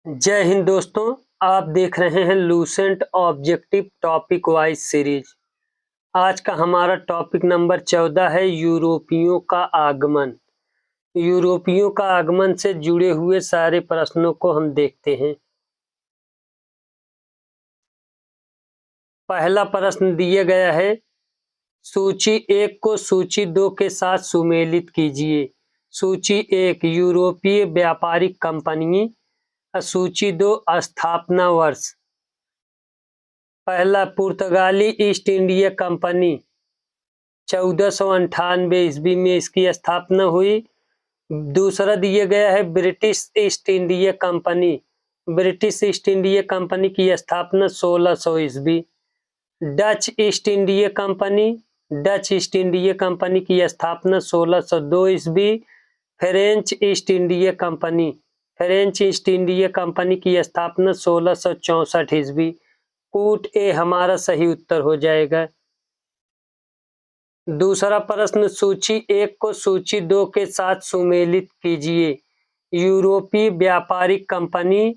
जय हिंद दोस्तों, आप देख रहे हैं Lucent objective topic wise series. आज का हमारा टॉपिक नंबर 14 है यूरोपियों का आगमन। यूरोपियों का आगमन से जुड़े हुए सारे प्रश्नों को हम देखते हैं। पहला प्रश्न दिया गया है, सूची 1 को सूची 2 के साथ सुमेलित कीजिए। सूची 1 यूरोपीय व्यापारिक कंपनी, सूची 2 स्थापना वर्ष। पहला पुर्तगाली ईस्ट इंडिया कंपनी 1498 ईस्वी में इसकी स्थापना हुई। दूसरा दिया गया है British east India company. British east India company की स्थापना 1600 ईस्वी। Dutch east India company, Dutch east India company की स्थापना 1602 ईस्वी। French east India company, French east India company की स्थापना 1664 ईस्वी। कूट ए हमारा सही उत्तर हो जाएगा। दूसरा प्रश्न, सूची 1 को सूची 2 के साथ सुमेलित कीजिए। यूरोपीय व्यापारिक कंपनी,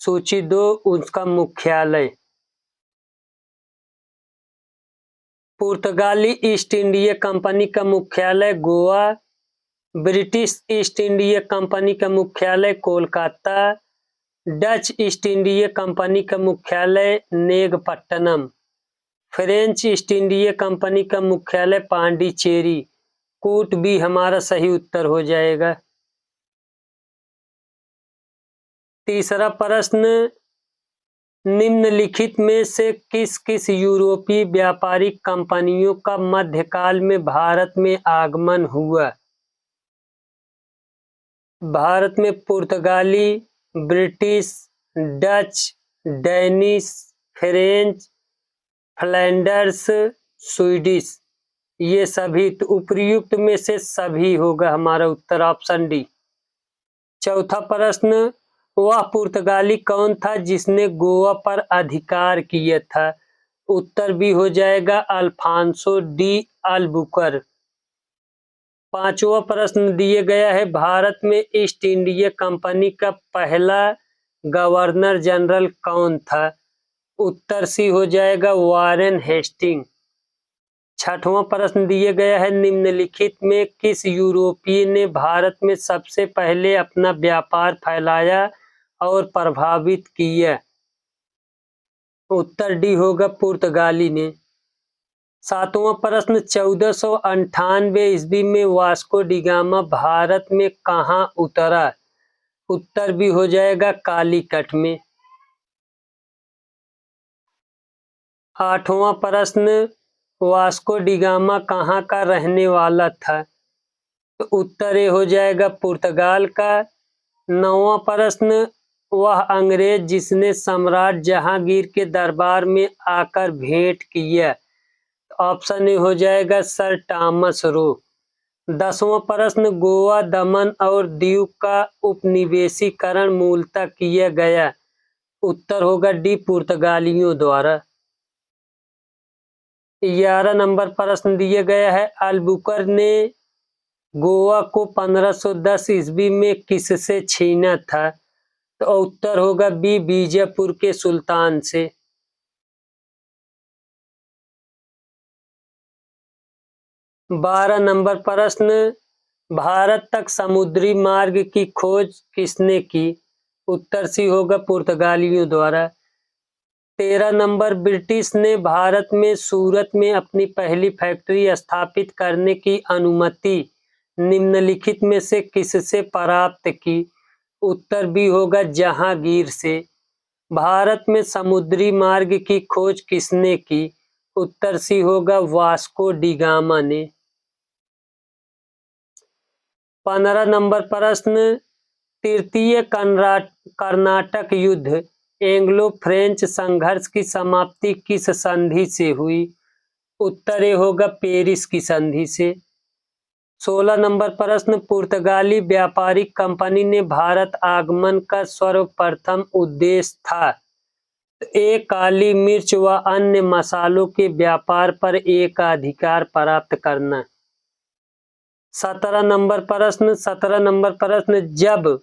सूची 2 उसका मुख्यालय। पुर्तगाली ईस्ट इंडिया कंपनी का मुख्यालय Goa. British east India company का मुख्यालय Kolkata. Dutch east India company का मुख्यालय नेगपट्टनम। फ्रेंच ईस्ट इंडिया कंपनी का मुख्यालय पांडिचेरी। कूट भी हमारा सही उत्तर हो जाएगा। तीसरा प्रश्न, निम्नलिखित में से किस किस यूरोपीय व्यापारिक कंपनियों का मध्यकाल में भारत में आगमन हुआ? भारत में पुर्तगाली, British, Dutch, Danish, French, Flanders, Swedish, ये सभी। तो उपर्युक्त में से सभी होगा हमारा उत्तर, ऑप्शन डी। चौथा प्रश्न, वह पुर्तगाली कौन था जिसने गोवा पर अधिकार किया था? उत्तर भी हो जाएगा अल्फांसो डी अल्बुकर। पांचवा प्रश्न दिया गया है, भारत में ईस्ट इंडिया कंपनी का पहला गवर्नर जनरल कौन था? उत्तर सी हो जाएगा वारेन हेस्टिंग। छठवां प्रश्न दिया गया है, निम्नलिखित में किस यूरोपीय ने भारत में सबसे पहले अपना व्यापार फैलाया और प्रभावित किया? उत्तर डी होगा पुर्तगाली ने। सातवां प्रश्न, 1498 ईस्वी में वास्को डी गामा भारत में कहाँ उतरा? उत्तर भी हो जाएगा कालीकट में। आठवां प्रश्न, वास्को डी गामा कहाँ का रहने वाला था? तो उत्तर ए हो जाएगा पुर्तगाल का। नौवां प्रश्न, वह अंग्रेज जिसने सम्राट जहांगीर के दरबार में आकर भेंट किया? ऑप्शन ए हो जाएगा सर टॉमस रो। 10वां प्रश्न, गोवा, दमन और दीव का उपनिवेशीकरण मूलतः किया गया? उत्तर होगा डी पुर्तगालियों द्वारा। 11 नंबर प्रश्न दिया गया है, अल्बुकर ने गोवा को 1510 ईस्वी में किससे छीना था? तो उत्तर होगा बी बीजापुर के सुल्तान से। 12 नंबर प्रश्न, भारत तक समुद्री मार्ग की खोज किसने की? उत्तर सी होगा पुर्तगालियों द्वारा। 13 नंबर, ब्रिटिश ने भारत में सूरत में अपनी पहली फैक्ट्री स्थापित करने की अनुमति निम्नलिखित में से किससे प्राप्त की? उत्तर भी होगा जहांगीर से। भारत में समुद्री मार्ग की खोज किसने की? उत्तर सी होगा वास्को डी गामा ने। 15 नंबर प्रश्न, तृतीय कर्नाटक युद्ध एंग्लो फ्रेंच संघर्ष की समाप्ति किस संधि से हुई? उत्तर ए होगा पेरिस की संधि से। 16 नंबर प्रश्न, पुर्तगाली व्यापारिक कंपनी ने भारत आगमन का सर्वप्रथम उद्देश्य था? ए काली मिर्च व अन्य मसालों के व्यापार पर एकाधिकार प्राप्त करना। 17 नंबर प्रश्न, जब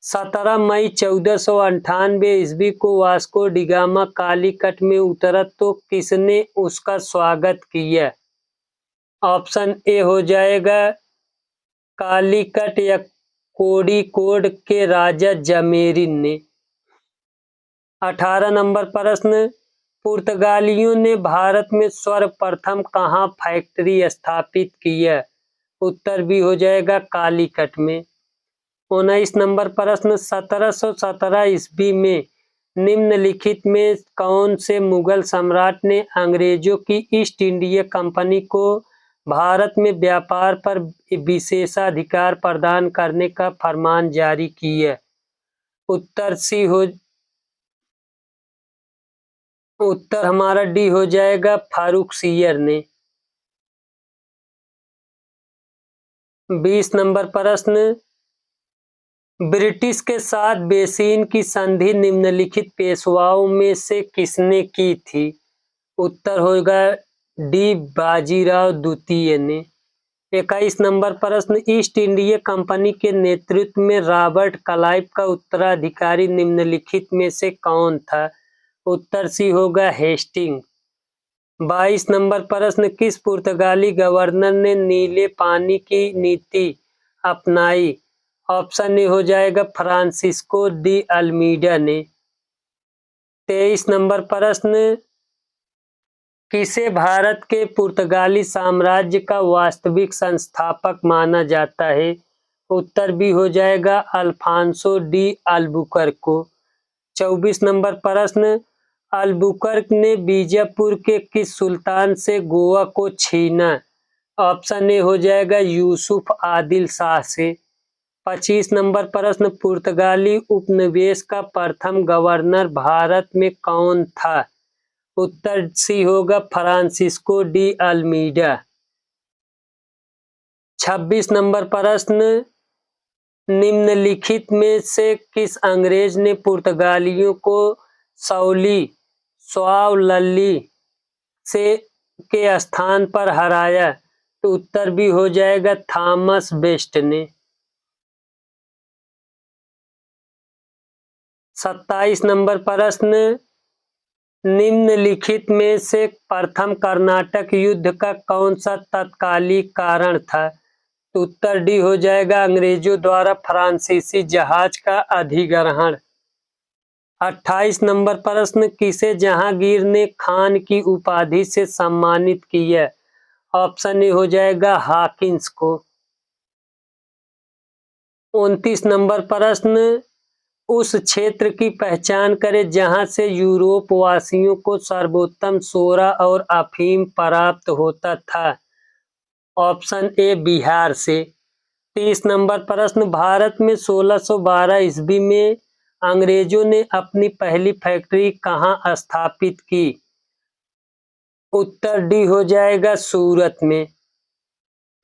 17 मई 1498 ईस्वी को वास्को डिगामा कालीकट में उतरा तो किसने उसका स्वागत किया? ऑप्शन ए हो जाएगा कालीकट या कोड़िकोड के राजा जमेरिन ने। 18 नंबर प्रश्न, पुर्तगालियों ने भारत में सर्वप्रथम कहाँ फैक्ट्री स्थापित किया? उत्तर भी हो जाएगा कालीकट में। 19 नंबर प्रश्न, 1717 ईस्वी में निम्नलिखित में कौन से मुगल सम्राट ने अंग्रेजों की ईस्ट इंडिया कंपनी को भारत में व्यापार पर विशेषाधिकार प्रदान करने का फरमान जारी किया? उत्तर हमारा डी हो जाएगा फारुखसियर ने। 20 नंबर प्रश्न, ब्रिटिश के साथ बेसिन की संधि निम्नलिखित पेशवाओं में से किसने की थी? उत्तर होगा डी बाजीराव द्वितीय ने। 21 नंबर प्रश्न, ईस्ट इंडिया कंपनी के नेतृत्व में रॉबर्ट क्लाइव का उत्तराधिकारी निम्नलिखित में से कौन था? उत्तर सी होगा हेस्टिंग। 22 नंबर प्रश्न, किस पुर्तगाली गवर्नर ने नीले पानी की नीति अपनाई? ऑप्शन ए हो जाएगा फ्रांसिस्को डी अल्मीडा ने। 23 नंबर प्रश्न, किसे भारत के पुर्तगाली साम्राज्य का वास्तविक संस्थापक माना जाता है? उत्तर भी हो जाएगा अल्फांसो डी अल्बुकर्क को। 24 नंबर प्रश्न, अल्बुकर्क ने बीजापुर के किस सुल्तान से गोवा को छीना? ऑप्शन ए हो जाएगा यूसुफ आदिल शाह से। 25 नंबर प्रश्न, पुर्तगाली उपनिवेश का प्रथम गवर्नर भारत में कौन था? उत्तर सी होगा फ्रांसिस्को डी अल्मीडा। 26 नंबर प्रश्न, निम्नलिखित में से किस अंग्रेज ने पुर्तगालियों को स्वावलंबी से के स्थान पर हराया? तो उत्तर भी हो जाएगा थॉमस बेस्ट ने। 27 नंबर प्रश्न, निम्नलिखित में से प्रथम कर्नाटक युद्ध का कौन सा तत्कालिक कारण था? तो उत्तर डी हो जाएगा अंग्रेजों द्वारा फ्रांसीसी जहाज का अधिग्रहण। 28 नंबर प्रश्न, किसे जहांगीर ने खान की उपाधि से सम्मानित किया? ऑप्शन ए हो जाएगा हॉकिंस को। 29 नंबर प्रश्न, उस क्षेत्र की पहचान करें जहां से यूरोप वासियों को सर्वोत्तम सोरा और अफीम प्राप्त होता था? ऑप्शन ए बिहार से। 30 नंबर प्रश्न, भारत में 1612 ईस्वी में अंग्रेजों ने अपनी पहली फैक्ट्री कहां स्थापित की? उत्तर डी हो जाएगा सूरत में।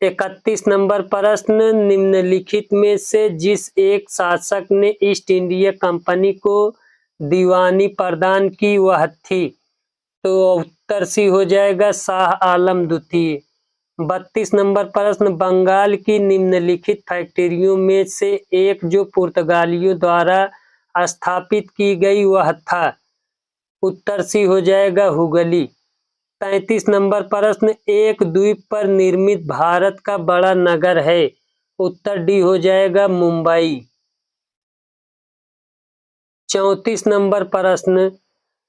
31 नंबर प्रश्न, निम्नलिखित में से जिस एक शासक ने ईस्ट इंडिया कंपनी को दीवानी प्रदान की वह थी? तो उत्तर सी हो जाएगा शाह आलम द्वितीय। 32 नंबर प्रश्न, बंगाल की निम्नलिखित फैक्ट्रियों में से एक जो पुर्तगालियों द्वारा स्थापित की गई वह था? उत्तर सी हो जाएगा हुगली। 33 नंबर प्रश्न, एक द्वीप पर निर्मित भारत का बड़ा नगर है? उत्तर डी हो जाएगा मुंबई। 34 नंबर प्रश्न,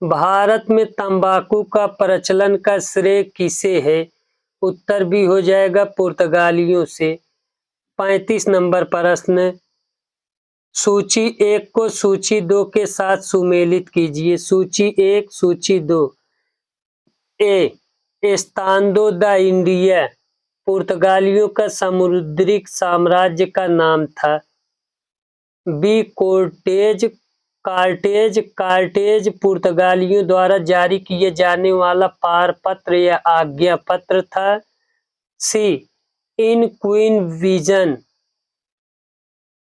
भारत में तंबाकू का प्रचलन का श्रेय किसे है? उत्तर भी हो जाएगा पुर्तगालियों से। 35 नंबर प्रश्न, सूची 1 को सूची 2 के साथ सुमेलित कीजिए। सूची 1 सूची 2। ए, एस्तादो द इंडिया पुर्तगालियों का समुद्री साम्राज्य का नाम था। बी, कार्टेज पुर्तगालियों द्वारा जारी किए जाने वाला पारपत्र या आज्ञा पत्र था। सी,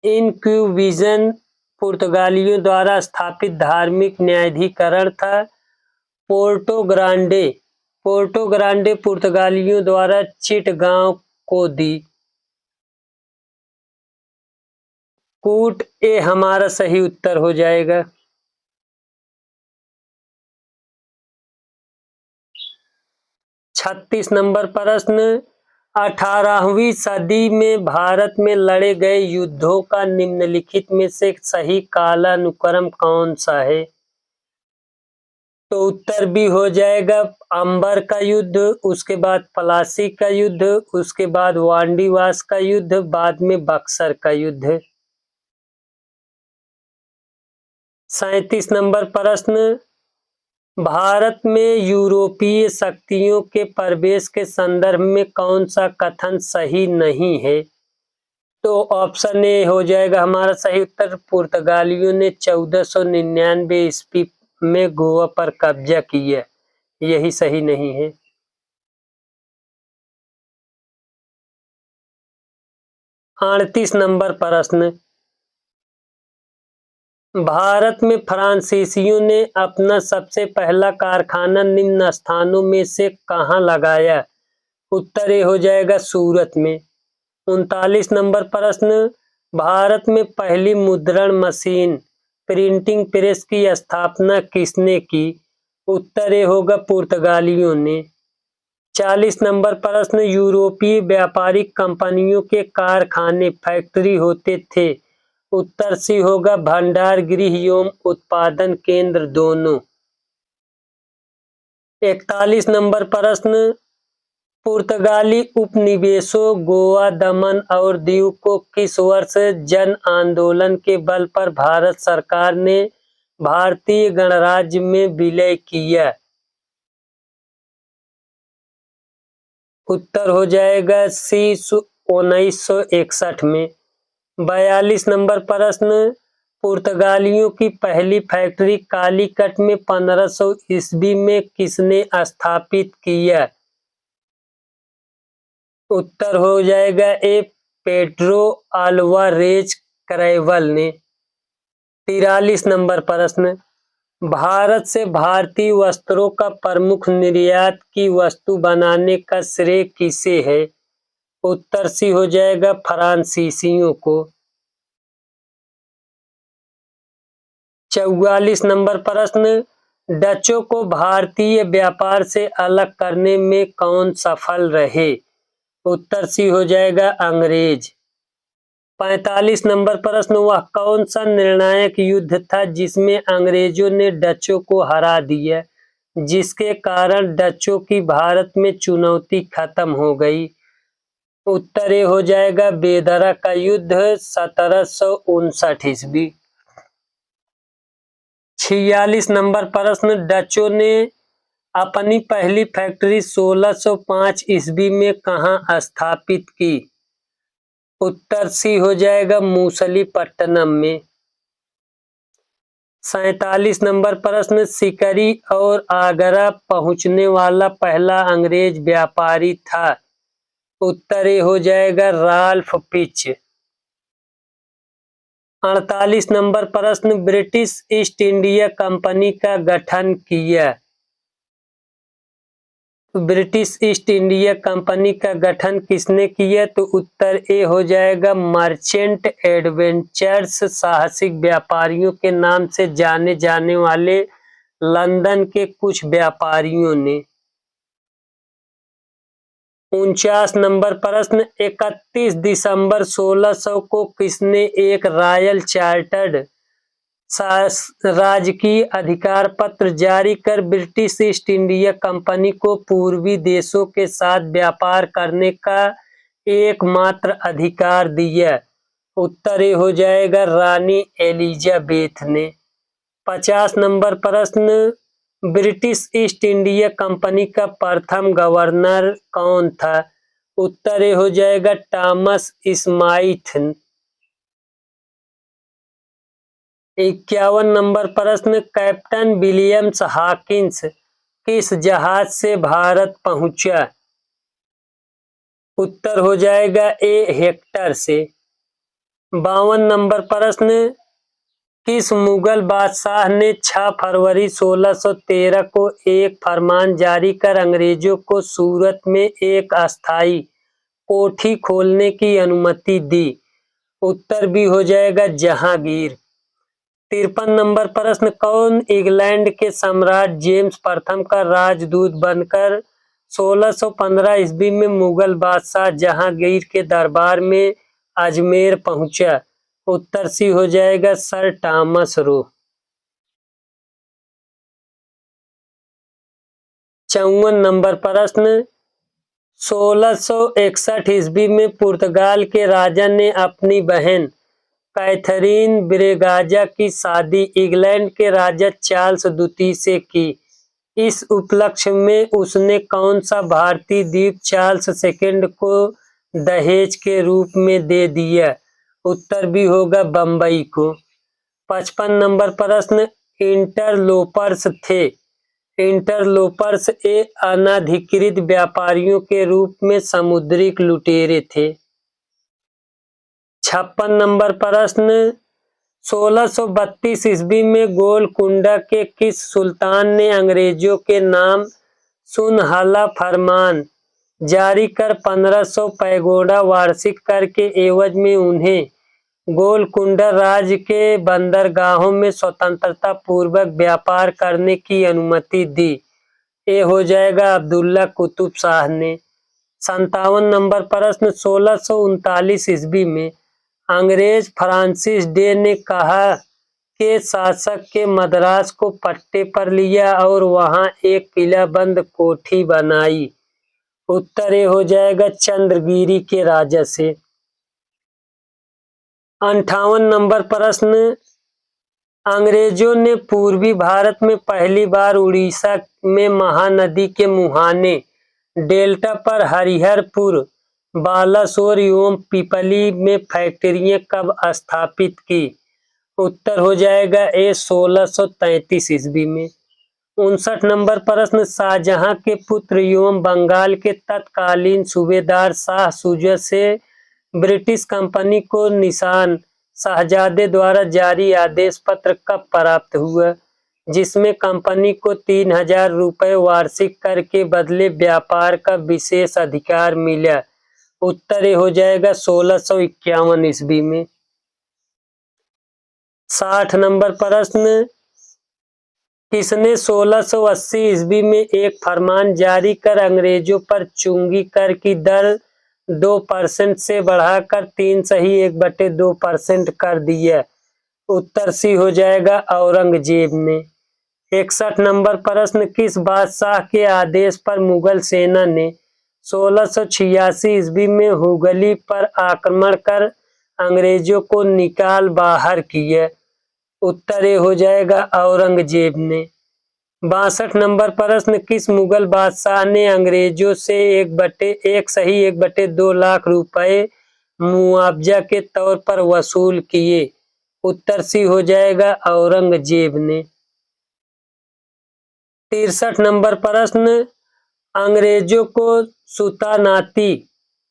इनक्विजिशन पुर्तगालियों द्वारा स्थापित धार्मिक न्यायाधिकरण था। पोर्टो ग्रांडे पुर्तगालियों द्वारा चिटगांव को दी। कूट ए हमारा सही उत्तर हो जाएगा। 36 नंबर प्रश्न, 18वीं सदी में भारत में लड़े गए युद्धों का निम्नलिखित में से सही कालानुक्रम कौन सा है? तो उत्तर भी हो जाएगा अंबर का युद्ध, उसके बाद प्लासी का युद्ध, उसके बाद वांडीवास का युद्ध, बाद में बक्सर का युद्ध। 37 नंबर प्रश्न, भारत में यूरोपीय शक्तियों के प्रवेश के संदर्भ में कौन सा कथन सही नहीं है? तो ऑप्शन ए हो जाएगा हमारा सही उत्तर, पुर्तगालियों ने 1499 ईस्वी में गोवा पर कब्जा किया, यही सही नहीं है। 38 नंबर प्रश्न, भारत में फ्रांसीसियों ने अपना सबसे पहला कारखाना निम्न स्थानों में से कहाँ लगाया? उत्तर ए हो जाएगा सूरत में। 39 नंबर प्रश्न, भारत में पहली मुद्रण मशीन प्रिंटिंग प्रेस की स्थापना किसने की? उत्तर ए होगा पुर्तगालियों ने। 40 नंबर प्रश्न, यूरोपीय व्यापारिक कंपनियों के कारखाने फैक्ट्री होते थे? उत्तर सी होगा भंडार गृह एवं उत्पादन केंद्र दोनों। 41 नंबर प्रश्न, पुर्तगाली उपनिवेशों गोवा, दमन और दीव को किस वर्ष जन आंदोलन के बल पर भारत सरकार ने भारतीय गणराज्य में विलय किया? उत्तर हो जाएगा सी 1961 में। 42 नंबर प्रश्न, पुर्तगालियों की पहली फैक्ट्री कालीकट में 1500 ईस्वी में किसने स्थापित किया? उत्तर हो जाएगा ए पेड्रो अल्वारेज कैरेवल ने। 43 नंबर प्रश्न, भारत से भारतीय वस्त्रों का प्रमुख निर्यात की वस्तु बनाने का श्रेय किसे है? उत्तर सी हो जाएगा फ्रांसीसियों को। 44 नंबर प्रश्न, डचों को भारतीय व्यापार से अलग करने में कौन सफल रहे? उत्तर सी हो जाएगा अंग्रेज। 45 नंबर प्रश्न, वह कौन सा निर्णायक युद्ध था जिसमें अंग्रेजों ने डचों को हरा दिया, जिसके कारण डचों की भारत में चुनौती खत्म हो गई? उत्तर ए हो जाएगा बेदरा का युद्ध 1759 ईस्वी। 46 नंबर प्रश्न, डचों ने अपनी पहली फैक्ट्री 1605 ईस्वी में कहाँ स्थापित की? उत्तर सी हो जाएगा मूसलीपट्टनम में। 47 नंबर प्रश्न, सिकरी और आगरा पहुंचने वाला पहला अंग्रेज व्यापारी था? उत्तर ए हो जाएगा राल्फ पिच। 48 नंबर प्रश्न, ब्रिटिश ईस्ट इंडिया कंपनी का गठन किया? ब्रिटिश ईस्ट इंडिया कंपनी का गठन किसने किया? तो उत्तर ए हो जाएगा मर्चेंट एडवेंचर्स, साहसिक व्यापारियों के नाम से जाने जाने वाले लंदन के कुछ व्यापारियों ने। 49 नंबर प्रश्न, 31 दिसंबर 1600 को किसने एक रॉयल चार्टर्ड राजकीय अधिकार पत्र जारी कर ब्रिटिश ईस्ट इंडिया कंपनी को पूर्वी देशों के साथ व्यापार करने का एकमात्र अधिकार दिया? उत्तर ए हो जाएगा रानी एलिजाबेथ ने। 50 नंबर प्रश्न, ब्रिटिश ईस्ट इंडिया कंपनी का प्रथम गवर्नर कौन था? उत्तर ए हो जाएगा थॉमस स्माइथ। 51 नंबर प्रश्न, कैप्टन विलियम्स हॉकिंस किस जहाज से भारत पहुंचा? उत्तर हो जाएगा ए हेक्टर से। 52 नंबर प्रश्न, किस मुगल बादशाह ने 6 फरवरी 1613 को एक फरमान जारी कर अंग्रेजों को सूरत में एक अस्थायी कोठी खोलने की अनुमति दी? उत्तर भी हो जाएगा जहांगीर। 53 नंबर प्रश्न, कौन इंग्लैंड के सम्राट जेम्स प्रथम का राजदूत बनकर 1615 ईस्वी में मुगल बादशाह जहांगीर के दरबार में अजमेर पहुंचा? उत्तर सी हो जाएगा सर टॉमस रो। 54 नंबर प्रश्न, 1661 ईस्वी में पुर्तगाल के राजा ने अपनी बहन कैथरीन ब्रेगाजा की शादी इंग्लैंड के राजा चार्ल्स द्वितीय से की। इस उपलक्ष्य में उसने कौन सा भारतीय द्वीप चार्ल्स सेकंड को दहेज के रूप में दे दिया? उत्तर भी होगा बंबई को। 55 नंबर प्रश्न, इंटरलोपर्स थे। इंटरलोपर्स अनाधिकृत व्यापारियों के रूप में समुद्री लुटेरे थे। 56 नंबर प्रश्न, 1632 ईस्वी में गोलकुंडा के किस सुल्तान ने अंग्रेजों के नाम सुनहला फरमान जारी कर 1500 पैगोडा वार्षिक कर के एवज में उन्हें गोलकुंडा राज्य के बंदरगाहों में स्वतंत्रता पूर्वक व्यापार करने की अनुमति दी? ये हो जाएगा अब्दुल्ला कुतुब शाह ने। 57 नंबर प्रश्न, 1639 ईस्वी में अंग्रेज फ्रांसिस डे ने कहा के शासक के मद्रास को पट्टे पर लिया और वहां एक किलाबंद कोठी बनाई? उत्तर ये हो जाएगा चंद्रगिरी के राजा से। 58 नंबर प्रश्न, अंग्रेजों ने पूर्वी भारत में पहली बार उड़ीसा में महानदी के मुहाने डेल्टा पर हरिहरपुर, बालासोर एवं पिपली में फैक्ट्रियां कब स्थापित की? उत्तर हो जाएगा ए 1633 ईस्वी में। 59 नंबर प्रश्न, शाहजहां के पुत्र एवं बंगाल के तत्कालीन सूबेदार शाह सुजा से ब्रिटिश कंपनी को निशान शहजादे द्वारा जारी आदेश पत्र कब प्राप्त हुआ, जिसमें कंपनी को 3000 रुपये वार्षिक कर के बदले व्यापार का विशेष अधिकार मिला? उत्तर हो जाएगा 1651 ईस्वी में। 60 नंबर प्रश्न, किसने 1680 ईस्वी में एक फरमान जारी कर अंग्रेजों पर चुंगी कर की दर 2% से बढ़ाकर 3/1/2% कर दिया? उत्तर सी हो जाएगा औरंगजेब ने। 61 नंबर प्रश्न, किस बादशाह के आदेश पर मुगल सेना ने 1686 ईस्वी में हुगली पर आक्रमण कर अंग्रेजों को निकाल बाहर किया? उत्तर हो जाएगा औरंगजेब ने। 62 नंबर प्रश्न, किस मुगल बादशाह ने अंग्रेजों से 1/2 लाख रुपए मुआवजा के तौर पर वसूल किए? उत्तर सी हो जाएगा औरंगजेब ने। 63 नंबर प्रश्न, अंग्रेजों को सुतानाती,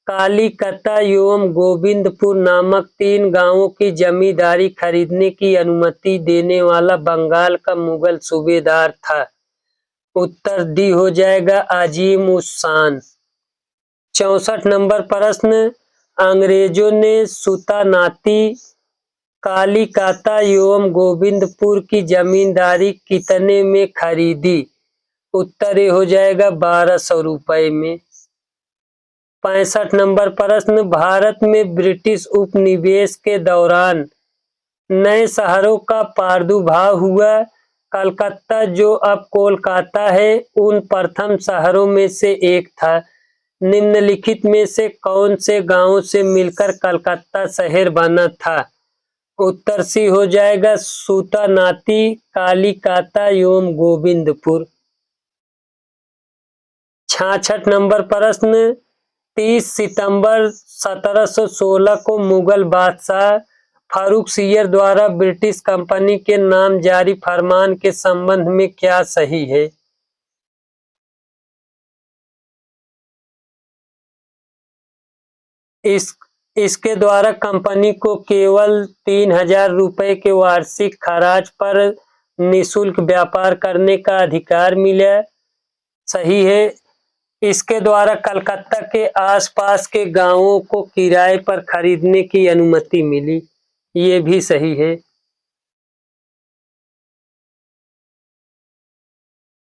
कालीकता एवं गोविंदपुर नामक 3 गांवों की जमींदारी खरीदने की अनुमति देने वाला बंगाल का मुगल सूबेदार था? उत्तर डी हो जाएगा अजीम उस शान। 64 नंबर प्रश्न, अंग्रेजों ने सुतानाती, कालीकाता एवं गोविंदपुर की जमींदारी कितने में खरीदी? उत्तर हो जाएगा 1200 रुपए में। 65 नंबर प्रश्न, भारत में ब्रिटिश उपनिवेश के दौरान नए शहरों का प्रादुर्भाव हुआ। कलकत्ता, जो अब कोलकाता है, उन प्रथम शहरों में से एक था। निम्नलिखित में से कौन से गांवों से मिलकर कलकत्ता शहर बना था? उत्तर सी हो जाएगा सुतानाती, कालीकाता एवं गोविंदपुर। 66 नंबर प्रश्न, 30 सितंबर 1716 को मुगल बादशाह फारुखसियर द्वारा ब्रिटिश कंपनी के नाम जारी फरमान के संबंध में क्या सही है? इसके द्वारा कंपनी को केवल 3000 रुपए के वार्षिक खराज पर निःशुल्क व्यापार करने का अधिकार मिला। सही है। इसके द्वारा कलकत्ता के आसपास के गांवों को किराए पर खरीदने की अनुमति मिली। ये भी सही है।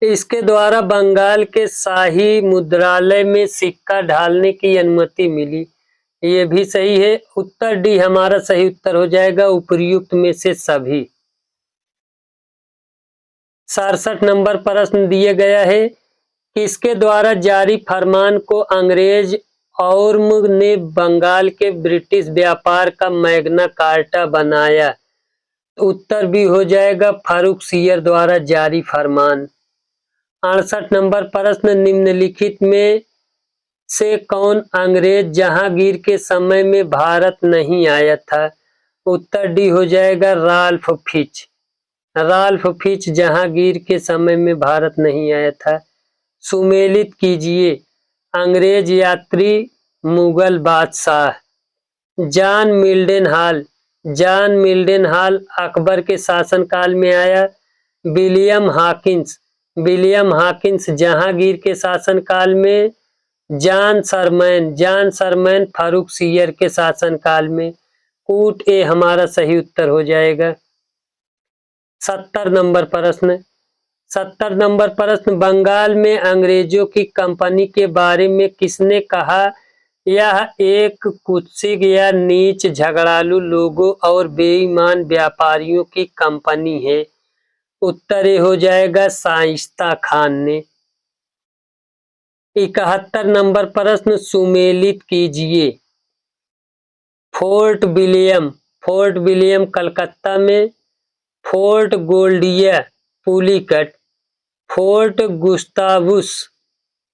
इसके द्वारा बंगाल के शाही मुद्रालय में सिक्का ढालने की अनुमति मिली। ये भी सही है। उत्तर डी हमारा सही उत्तर हो जाएगा, उपर्युक्त में से सभी। 67 नंबर प्रश्न दिया गया है, किसके द्वारा जारी फरमान को अंग्रेज औरम ने बंगाल के ब्रिटिश व्यापार का मैग्ना कार्टा बनाया? उत्तर भी हो जाएगा, फारुखसियर द्वारा जारी फरमान। 68 नंबर प्रश्न, निम्नलिखित में से कौन अंग्रेज जहांगीर के समय में भारत नहीं आया था? उत्तर डी हो जाएगा, Ralph Fitch. Ralph Fitch Jahangir के समय में भारत नहीं आया था। सुमेलित कीजिए, अंग्रेज यात्री, मुगल बादशाह। जॉन मिल्डेनहाल। जॉन मिल्डेनहाल अकबर के शासनकाल में आया। William Hawkins. William Hawkins Jahangir के शासनकाल में। जॉन सरमैन। जॉन सरमैन फारुखसियर के शासनकाल में। कूट ए हमारा सही उत्तर हो जाएगा। 70 नंबर प्रश्न। 70 नंबर प्रश्न, बंगाल में अंग्रेजों की कंपनी के बारे में किसने कहा यह एक कुत्सित या नीच, झगड़ालू लोगों और बेईमान व्यापारियों की कंपनी है? उत्तर ए हो जाएगा, शाइस्ता खान ने। 71 नंबर प्रश्न, सुमेलित कीजिए। Fort William. Fort William Calcutta में। फोर्ट गोल्डिया पुलिकट। फोर्ट गुस्तावुस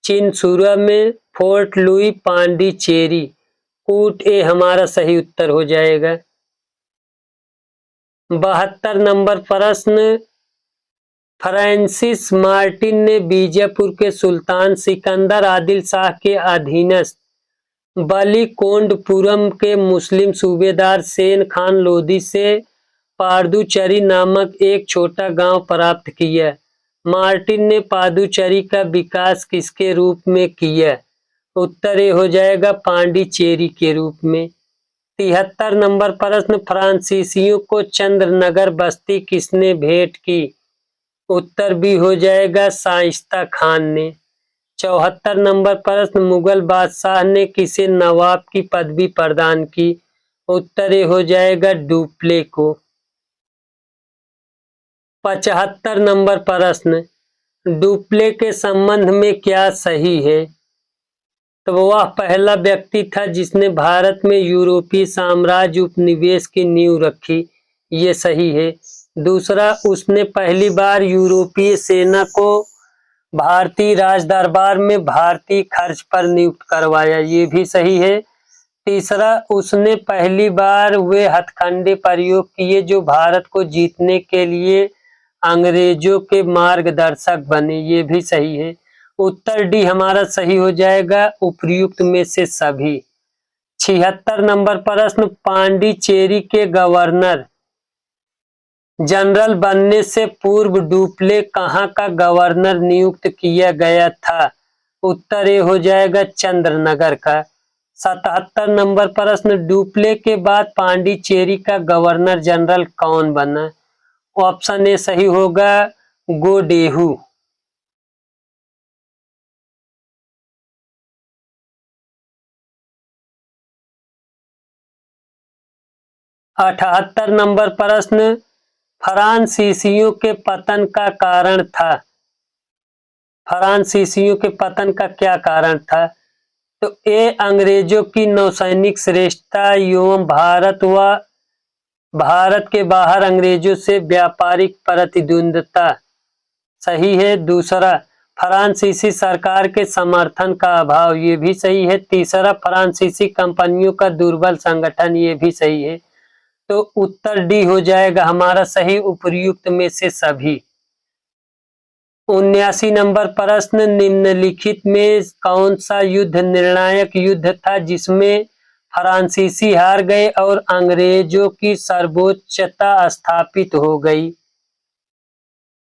चिनसुरा में। Fort Louis Pondicherry. कूट ए हमारा सही उत्तर हो जाएगा। 72 नंबर प्रश्न, फ्रांसिस मार्टिन ने बीजापुर के सुल्तान सिकंदर आदिल शाह के अधीनस्थ बलिकोंडपुरम के मुस्लिम सूबेदार सेन खान लोधी से पादुचेरी नामक एक छोटा गांव प्राप्त किया। मार्टिन ने पादुचेरी का विकास किसके रूप में किया? उत्तर ए हो जाएगा, पांडिचेरी के रूप में। 73 नंबर प्रश्न, फ्रांसीसियों को चंद्रनगर बस्ती किसने भेंट की? उत्तर भी हो जाएगा, शाइस्ता खान ने। 74 नंबर प्रश्न, मुगल बादशाह ने किसे नवाब की पदवी प्रदान की? उत्तर ए हो जाएगा, डुप्ले को। 75 नंबर प्रश्न, डुप्ले के संबंध में क्या सही है? तो वह पहला व्यक्ति था जिसने भारत में यूरोपीय साम्राज्य उपनिवेश की नींव रखी। ये सही है। दूसरा, उसने पहली बार यूरोपीय सेना को भारतीय राजदरबार में भारतीय खर्च पर नियुक्त करवाया। ये भी सही है। तीसरा, उसने पहली बार वे हथकंडे प्रयोग किए जो भारत को जीतने के लिए अंग्रेजों के मार्गदर्शक बने। ये भी सही है। उत्तर डी हमारा सही हो जाएगा, उपर्युक्त में से सभी। 76 नंबर प्रश्न, पांडिचेरी के गवर्नर जनरल बनने से पूर्व डुप्ले कहाँ का गवर्नर नियुक्त किया गया था? उत्तर ए हो जाएगा, चंद्रनगर का। 77 नंबर प्रश्न, डुप्ले के बाद पांडिचेरी का गवर्नर जनरल कौन बना? ऑप्शन ए सही होगा, गोडेहू। 78 नंबर प्रश्न, फ्रांसीसियों के पतन का कारण था? फ्रांसीसियों के पतन का क्या कारण था? तो ए अंग्रेजों की नौसैनिक श्रेष्ठता एवं भारत के बाहर अंग्रेजों से व्यापारिक प्रतिद्वंद्विता। सही है। दूसरा, फ्रांसीसी सरकार के समर्थन का अभाव। ये भी सही है। तीसरा, फ्रांसीसी कंपनियों का दुर्बल संगठन। ये भी सही है। तो उत्तर डी हो जाएगा हमारा सही, उपर्युक्त में से सभी। 79 नंबर प्रश्न, निम्नलिखित में कौन सा युद्ध निर्णायक युद्ध था जिसमें फ्रांसीसी हार गए और अंग्रेजों की सर्वोच्चता स्थापित हो गई?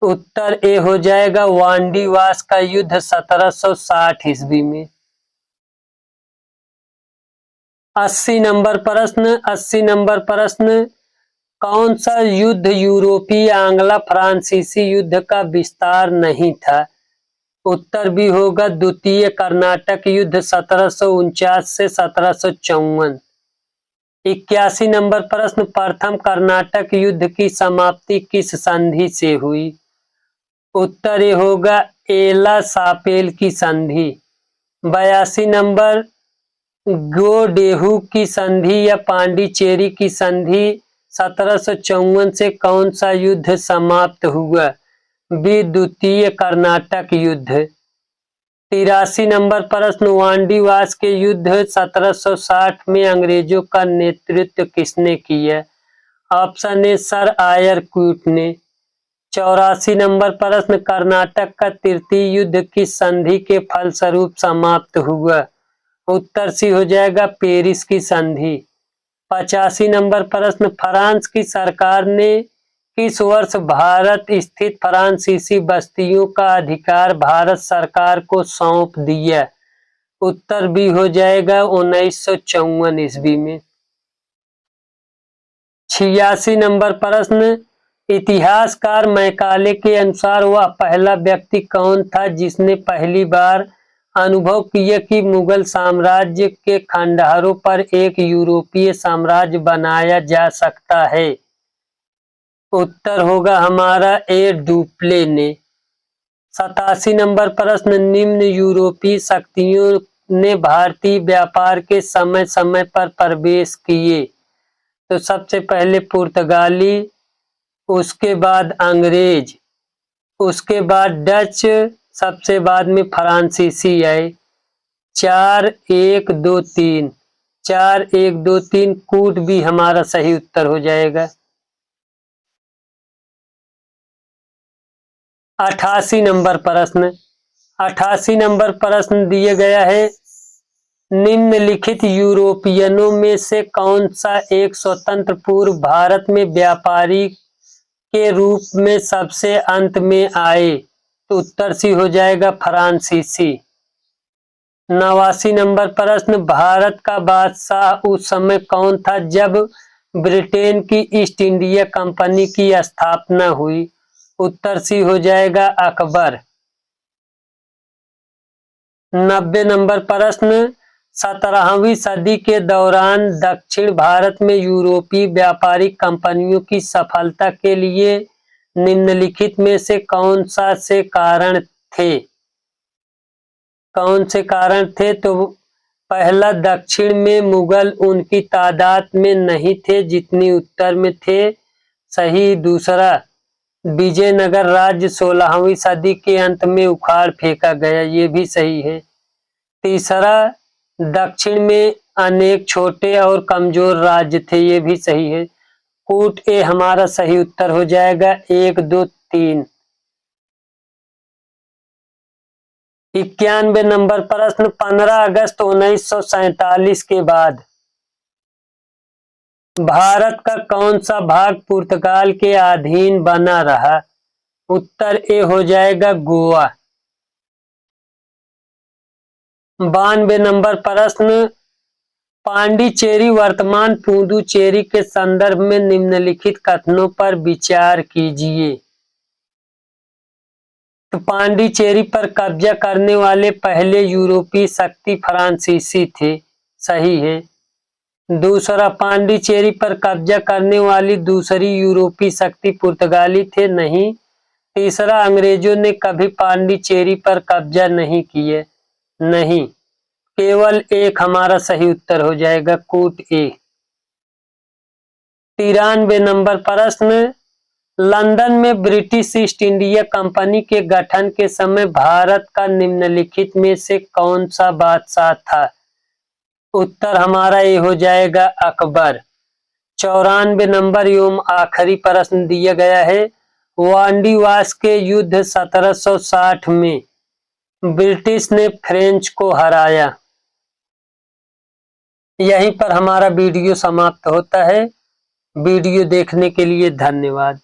उत्तर ए हो जाएगा वांडीवास का युद्ध 1760 ईस्वी में। 80 नंबर प्रश्न कौन सा युद्ध यूरोपीय आंग्ला फ्रांसीसी युद्ध का विस्तार नहीं था? उत्तर भी होगा द्वितीय कर्नाटक युद्ध 1749 से 1754। 81 नंबर प्रश्न प्रथम कर्नाटक युद्ध की समाप्ति किस संधि से हुई? उत्तर ये होगा एला सापेल की संधि। 82 नंबर गोडेहू की संधि या पांडिचेरी की संधि 1754 से कौन सा युद्ध समाप्त हुआ? बी द्वितीय कर्नाटक युद्ध। 83 नंबर प्रश्न वांडीवास के युद्ध 1760 में अंग्रेजों का नेतृत्व किसने किया? Option A sir Eyre Coote ने। 84 नंबर प्रश्न कर्नाटक का तृतीय युद्ध किस संधि के फलस्वरूप समाप्त हुआ? उत्तर सी हो जाएगा पेरिस की संधि। 85 नंबर प्रश्न फ्रांस की सरकार ने किस वर्ष भारत स्थित फ्रांसीसी बस्तियों का अधिकार भारत सरकार को सौंप दिया? उत्तर भी हो जाएगा 1954 ईस्वी में। 86 नंबर प्रश्न इतिहासकार मैकाले के अनुसार वह पहला व्यक्ति कौन था जिसने पहली बार अनुभव किया कि मुगल साम्राज्य के खंडहरों पर एक यूरोपीय साम्राज्य बनाया जा सकता है? उत्तर होगा हमारा ए डुप्ले ने। 87 नंबर प्रश्न निम्न यूरोपीय शक्तियों ने भारतीय व्यापार के समय समय पर प्रवेश किए? तो सबसे पहले पुर्तगाली, उसके बाद अंग्रेज, उसके बाद डच, सबसे बाद में फ्रांसीसी आए। 4 1 2 3 4 1 2 3 कूट भी हमारा सही उत्तर हो जाएगा। 88 नंबर प्रश्न 88 नंबर प्रश्न दिया गया है निम्नलिखित यूरोपियनों में से कौन सा एक स्वतंत्र पूर्व भारत में व्यापारी के रूप में सबसे अंत में आए? तो उत्तर सी हो जाएगा फ्रांसीसी। 89 नंबर प्रश्न भारत का बादशाह उस समय कौन था जब ब्रिटेन की ईस्ट इंडिया कंपनी की स्थापना हुई? उत्तर सी हो जाएगा अकबर। 90 नंबर प्रश्न 17वीं सदी के दौरान दक्षिण भारत में यूरोपीय व्यापारिक कंपनियों की सफलता के लिए निम्नलिखित में से कौन से कारण थे? कौन से कारण थे? तो पहला, दक्षिण में मुगल उनकी तादाद में नहीं थे जितनी उत्तर में थे, सही। दूसरा, विजयनगर राज्य 16वीं सदी के अंत में उखाड़ फेंका गया, ये भी सही है। तीसरा, दक्षिण में अनेक छोटे और कमजोर राज्य थे, ये भी सही है। कूट ए हमारा सही उत्तर हो जाएगा 1 2 3। 91 नंबर प्रश्न 15 अगस्त 1947 के बाद भारत का कौन सा भाग पुर्तगाल के अधीन बना रहा? उत्तर ए हो जाएगा गोवा। 92 नंबर प्रश्न पांडिचेरी वर्तमान पुदुचेरी के संदर्भ में निम्नलिखित कथनों पर विचार कीजिए। तो पांडिचेरी पर कब्जा करने वाले पहले यूरोपीय शक्ति फ्रांसीसी थे, सही है। दूसरा, पांडिचेरी पर कब्जा करने वाली दूसरी यूरोपीय शक्ति पुर्तगाली थे, नहीं। तीसरा, अंग्रेजों ने कभी पांडिचेरी पर कब्जा नहीं किया, नहीं। केवल एक हमारा सही उत्तर हो जाएगा कूट ए। 93 नंबर प्रश्न लंदन में ब्रिटिश ईस्ट इंडिया कंपनी के गठन के समय भारत का निम्नलिखित में से कौन सा बादशाह था? उत्तर हमारा ये हो जाएगा अकबर। 94 नंबर एवं आखिरी प्रश्न दिया गया है वांडीवास के युद्ध 1760 में ब्रिटिश ने फ्रेंच को हराया। यहीं पर हमारा वीडियो समाप्त होता है। वीडियो देखने के लिए धन्यवाद।